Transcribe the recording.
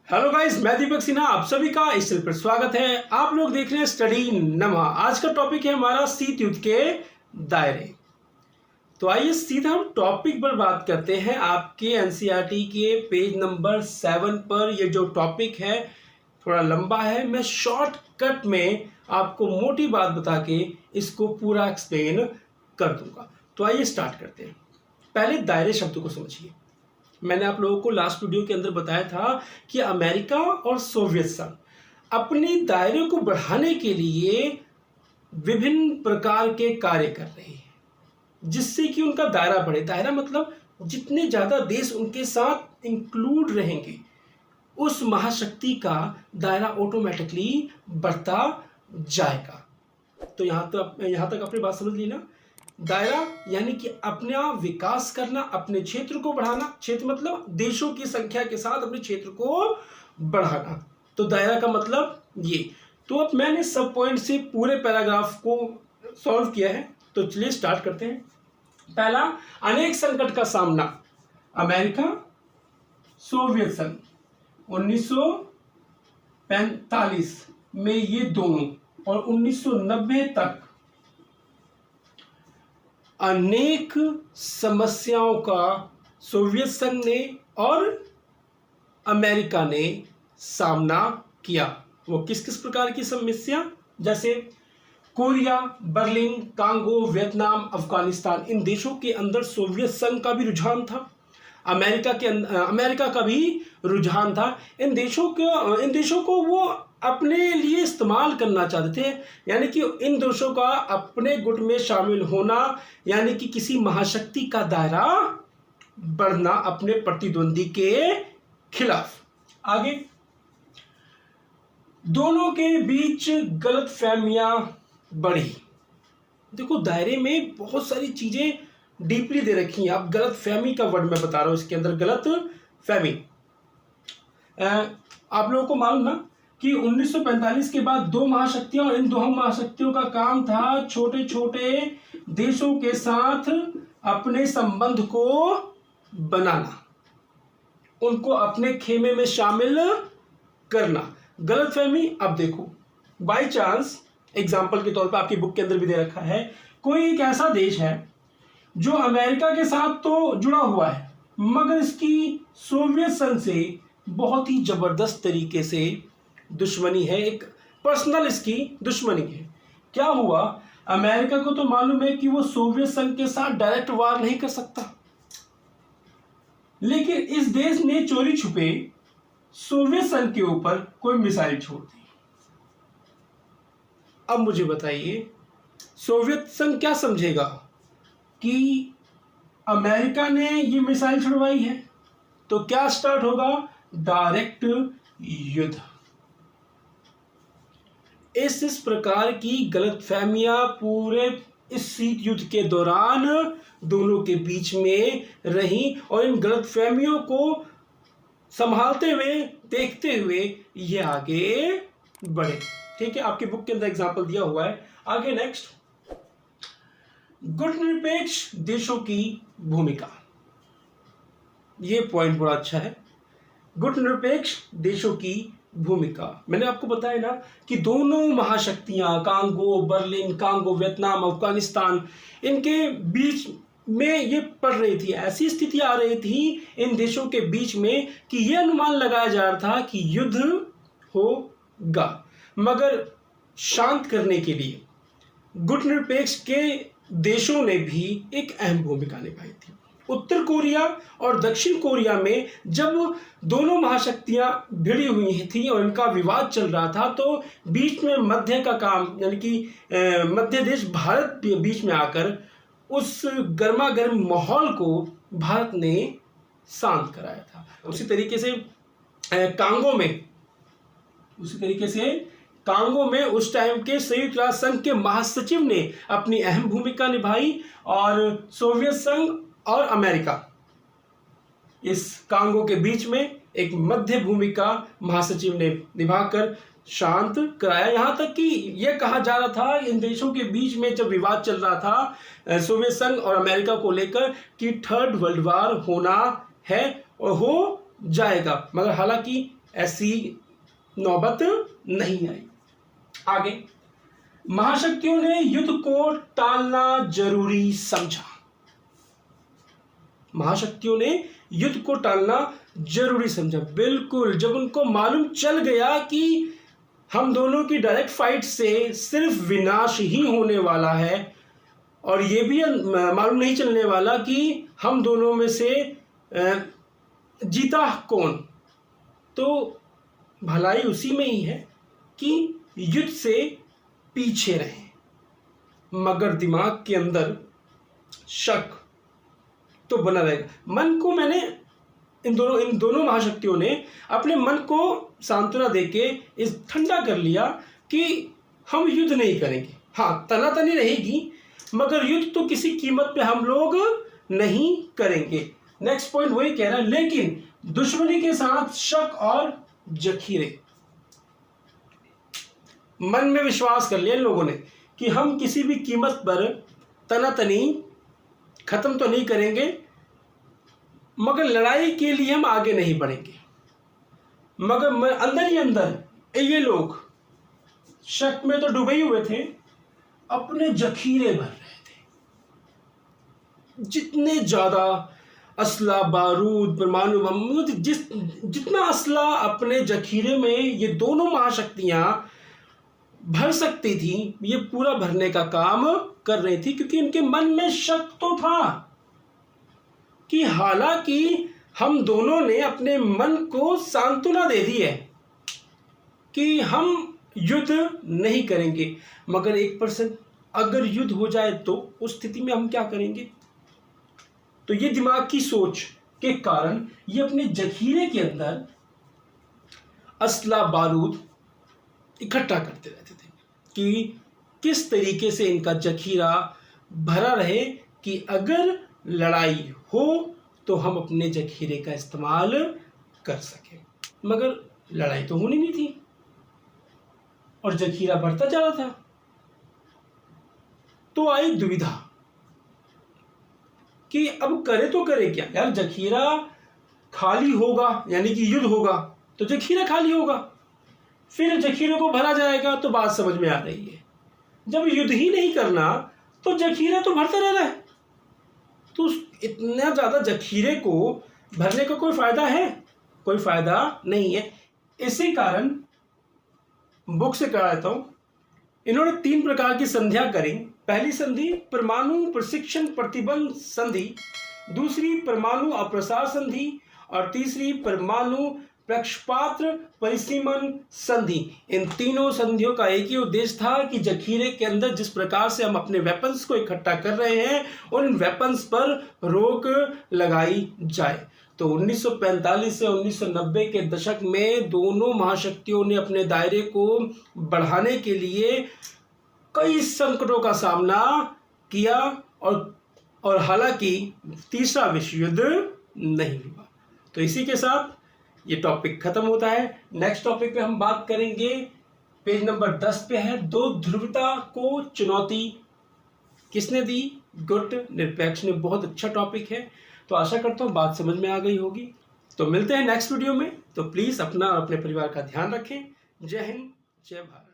Hello guys, मैं दीपक सिन्हा आप सभी का इस चैनल पर स्वागत है। आप लोग देख रहे हैं स्टडी नमा। आज का टॉपिक है हमारा शीत युद्ध के दायरे। तो आइए सीधा हम टॉपिक पर बात करते हैं। आपके एनसीईआरटी के पेज नंबर 7 पर ये जो टॉपिक है थोड़ा लंबा है। मैं शॉर्टकट में आपको मोटी बात बता के इसको पूरा एक्सप्लेन कर दूंगा। तो आइए स्टार्ट करते हैं। पहले दायरे शब्द को समझिए। मैंने आप लोगों को लास्ट वीडियो के अंदर बताया था कि अमेरिका और सोवियत संघ अपने दायरे को बढ़ाने के लिए विभिन्न प्रकार के कार्य कर रहे हैं, जिससे कि उनका दायरा बढ़े। दायरा मतलब जितने ज़्यादा देश उनके साथ इंक्लूड रहेंगे, उस महाशक्ति का दायरा ऑटोमेटिकली बढ़ता जाएगा। तो यहाँ तक अपनी बात समझ ली ना। दायरा यानी कि अपना विकास करना, अपने क्षेत्र को बढ़ाना। क्षेत्र मतलब देशों की संख्या के साथ अपने क्षेत्र को बढ़ाना। तो दायरा का मतलब ये। तो अब मैंने सब पॉइंट से पूरे पैराग्राफ को सॉल्व किया है। तो चलिए स्टार्ट करते हैं। पहला, अनेक संकट का सामना। अमेरिका सोवियत संघ 1945 में ये दोनों और 1990 तक अनेक समस्याओं का सोवियत संघ ने और अमेरिका ने सामना किया। वो किस किस प्रकार की समस्या? जैसे Korea, Berlin, Congo, Vietnam, Afghanistan. इन देशों के अंदर सोवियत संघ का भी रुझान था, अमेरिका का भी रुझान था। इन देशों को वो अपने लिए इस्तेमाल करना चाहते थे, यानी कि इन देशों का अपने गुट में शामिल होना, यानी कि किसी महाशक्ति का दायरा बढ़ना अपने प्रतिद्वंदी के खिलाफ। आगे, दोनों के बीच गलतफहमियां बढ़ी। देखो, दायरे में बहुत सारी चीजें डीपली दे रखी हैं। अब गलतफहमी का वर्ड मैं बता रहा हूं, इसके अंदर गलतफहमी। आप लोगों को मालूम ना कि 1945 के बाद दो महाशक्तियां, और इन दो महाशक्तियों का काम था छोटे छोटे देशों के साथ अपने संबंध को बनाना, उनको अपने खेमे में शामिल करना। गलतफहमी, अब देखो, बाय चांस एग्जाम्पल के तौर पर आपकी बुक के अंदर भी दे रखा है, कोई एक ऐसा देश है जो अमेरिका के साथ तो जुड़ा हुआ है, मगर इसकी सोवियत संघ से बहुत ही जबरदस्त तरीके से दुश्मनी है, एक पर्सनल इसकी दुश्मनी है। क्या हुआ? अमेरिका को तो मालूम है कि वो सोवियत संघ के साथ डायरेक्ट वार नहीं कर सकता, लेकिन इस देश ने चोरी छुपे सोवियत संघ के ऊपर कोई मिसाइल छोड़ दी। अब मुझे बताइए, सोवियत संघ क्या समझेगा कि अमेरिका ने ये मिसाइल छुड़वाई है? तो क्या स्टार्ट होगा? डायरेक्ट युद्ध। इस प्रकार की गलतफहमियां पूरे इस शीत युद्ध के दौरान दोनों के बीच में रही, और इन गलतफहमियों को संभालते हुए, देखते हुए ये आगे बढ़े। ठीक है, आपकी बुक के अंदर एग्जाम्पल दिया हुआ है। आगे नेक्स्ट, गुटनिरपेक्ष देशों की भूमिका। ये पॉइंट बड़ा अच्छा है। गुटनिरपेक्ष देशों की भूमिका। मैंने आपको बताया ना कि दोनों महाशक्तियां, Congo, Berlin, Congo, Vietnam, Afghanistan, इनके बीच में ये पड़ रही थी। ऐसी स्थिति आ रही थी इन देशों के बीच में कि यह अनुमान लगाया जा रहा था कि युद्ध होगा, मगर शांत करने के लिए गुटनिरपेक्ष के देशों ने भी एक अहम भूमिका निभाई थी। उत्तर कोरिया और दक्षिण कोरिया में जब दोनों महाशक्तियां भिड़ी हुई थी और इनका विवाद चल रहा था, तो बीच में मध्य का काम, यानी कि मध्य देश भारत बीच में आकर उस गर्मा गर्म माहौल को भारत ने शांत कराया था। उसी तरीके से कांगो में उस टाइम के संयुक्त राष्ट्र संघ के महासचिव ने अपनी अहम भूमिका निभाई, और सोवियत संघ और अमेरिका इस कांगो के बीच में एक मध्य भूमिका महासचिव ने निभाकर शांत कराया। यहाँ तक कि यह कहा जा रहा था इन देशों के बीच में जब विवाद चल रहा था सोवियत संघ और अमेरिका को लेकर कि थर्ड वर्ल्ड वार होना है और हो जाएगा, मगर हालांकि ऐसी नौबत नहीं आई। आगे, महाशक्तियों ने युद्ध को टालना जरूरी समझा। महाशक्तियों ने युद्ध को टालना जरूरी समझा। बिल्कुल, जब उनको मालूम चल गया कि हम दोनों की डायरेक्ट फाइट से सिर्फ विनाश ही होने वाला है और ये भी मालूम नहीं चलने वाला कि हम दोनों में से जीता कौन, तो भलाई उसी में ही है कि युद्ध से पीछे रहें। मगर दिमाग के अंदर शक तो बना रहेगा। मन को मैंने इन दोनों महाशक्तियों ने अपने मन को सांत्वना देके इस ठंडा कर लिया कि हम युद्ध नहीं करेंगे। हाँ, तनातनी रहेगी मगर युद्ध तो किसी कीमत पे हम लोग नहीं करेंगे। नेक्स्ट पॉइंट वही कह रहा है, लेकिन दुश्मनी के साथ शक और जखीरे। मन में विश्वास कर लिया इन लोगों ने कि हम किसी भी कीमत पर तनातनी खत्म तो नहीं करेंगे मगर लड़ाई के लिए हम आगे नहीं बढ़ेंगे। मगर अंदर ही अंदर ये लोग शक में तो डूबे ही हुए थे, अपने जखीरे भर रहे थे। जितने ज्यादा असला, बारूद, परमाणु बम, जितना असला अपने जखीरे में ये दोनों महाशक्तियां भर सकती थी, ये पूरा भरने का काम कर रही थी, क्योंकि इनके मन में शक तो था कि हालांकि हम दोनों ने अपने मन को सांत्वना दे दी है कि हम युद्ध नहीं करेंगे, मगर 1% अगर युद्ध हो जाए तो उस स्थिति में हम क्या करेंगे। तो ये दिमाग की सोच के कारण ये अपने जखीरे के अंदर असला, बारूद इकट्ठा करते रहते थे कि किस तरीके से इनका जखीरा भरा रहे कि अगर लड़ाई हो तो हम अपने जखीरे का इस्तेमाल कर सकें। मगर लड़ाई तो होनी नहीं थी और जखीरा बढ़ता जा रहा था। तो आई दुविधा कि अब करे तो करे क्या यार। जखीरा खाली होगा यानी कि युद्ध होगा तो जखीरा खाली होगा, फिर जखीरे को भरा जाएगा। तो बात समझ में आ रही है, जब युद्ध ही नहीं करना तो जखीरा तो भरता रह रहा है, तो इतना ज़्यादा जखीरे को भरने का कोई फायदा है? कोई फायदा नहीं है। इसी कारण बुक से कहा देता हूं, इन्होंने 3 प्रकार की संधियां करी। पहली संधि परमाणु प्रशिक्षण प्रतिबंध संधि, दूसरी परमाणु अप्रसार संधि और तीसरी परमाणु प्रक्षपात्र परिसीमन संधि। इन तीनों संधियों का एक ही उद्देश्य था कि जखीरे के अंदर जिस प्रकार से हम अपने वेपन्स को इकट्ठा कर रहे हैं उन वेपन्स पर रोक लगाई जाए। तो 1945 से 1990 के दशक में दोनों महाशक्तियों ने अपने दायरे को बढ़ाने के लिए कई संकटों का सामना किया और हालांकि तीसरा विश्व युद्ध नहीं हुआ। तो इसी के साथ ये टॉपिक खत्म होता है। नेक्स्ट टॉपिक पे हम बात करेंगे, पेज नंबर 10 पे है, 2 ध्रुवता को चुनौती किसने दी? गुट निरपेक्ष ने। बहुत अच्छा टॉपिक है, तो आशा करता हूँ बात समझ में आ गई होगी। तो मिलते हैं नेक्स्ट वीडियो में। तो प्लीज़ अपना और अपने परिवार का ध्यान रखें। जय हिंद, जय भारत।